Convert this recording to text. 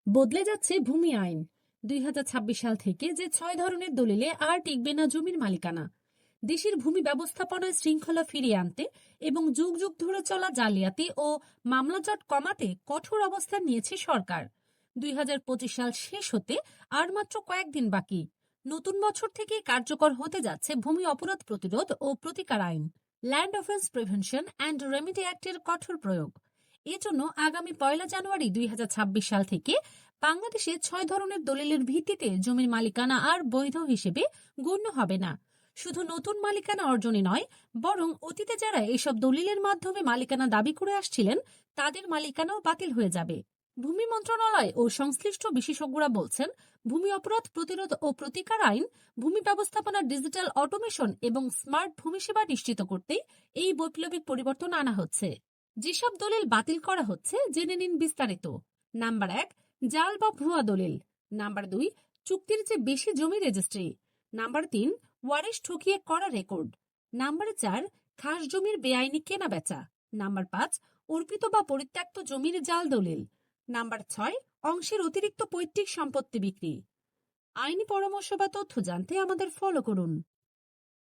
বদলে যাচ্ছে ভূমি আইন। ২০২৬ সাল থেকে যে ৬ ধরনের দলিলে আর টিকবে না জমির মালিকানা। দেশের ভূমি ব্যবস্থাপনায় শৃঙ্খলা ফিরিয়ে আনতে এবং যুগ যুগ ধরে চলা জালিয়াতি ও মামলাজট কমাতে কঠোর অবস্থান নিয়েছে সরকার। ২০২৫ সাল শেষ হতে আর মাত্র কয়েকদিন বাকি। নতুন বছর থেকে কার্যকর হতে যাচ্ছে ভূমি অপরাধ প্রতিরোধ ও প্রতিকার আইন, land offence prevention and remedy অ্যাক্টের কঠোর প্রয়োগ। এজন্য আগামী ১ জানুয়ারি ২০২৬ সাল থেকে বাংলাদেশে ৬ ধরনের দলিলের ভিত্তিতে জমির মালিকানা আর বৈধ হিসেবে গণ্য হবে না। শুধু নতুন মালিকানা অর্জনই নয়, বরং অতীতে যারা এসব দলিলের মাধ্যমে মালিকানা দাবি করে আসছিলেন তাদের মালিকানাও বাতিল হয়ে যাবে। ভূমি মন্ত্রণালয় ও সংশ্লিষ্ট বিশেষজ্ঞরা বলছেন, ভূমি অপরাধ প্রতিরোধ ও প্রতিকার আইন ভূমি ব্যবস্থাপনার ডিজিটাল অটোমেশন এবং স্মার্ট ভূমি সেবা নিশ্চিত করতে এই বৈপ্লবিক পরিবর্তন আনা হচ্ছে। যেসব দলিল বাতিল করা হচ্ছে জেনে নিন বিস্তারিত। নাম্বার ১, জাল বা ভুয়া দলিল। নাম্বার ২, চুক্তির চেয়ে বেশি জমি রেজিস্ট্রি। নাম্বার ৩, ওয়ারিশ ঠকিয়ে করা রেকর্ড। নাম্বার ৪, খাস জমির বেআইনি কেনা বেচা। নাম্বার ৫, অর্পিত বা পরিত্যক্ত জমির জাল দলিল। নাম্বার ৬, অংশের অতিরিক্ত পৈতৃক সম্পত্তি বিক্রি। আইনি পরামর্শ বা তথ্য জানতে আমাদের ফলো করুন।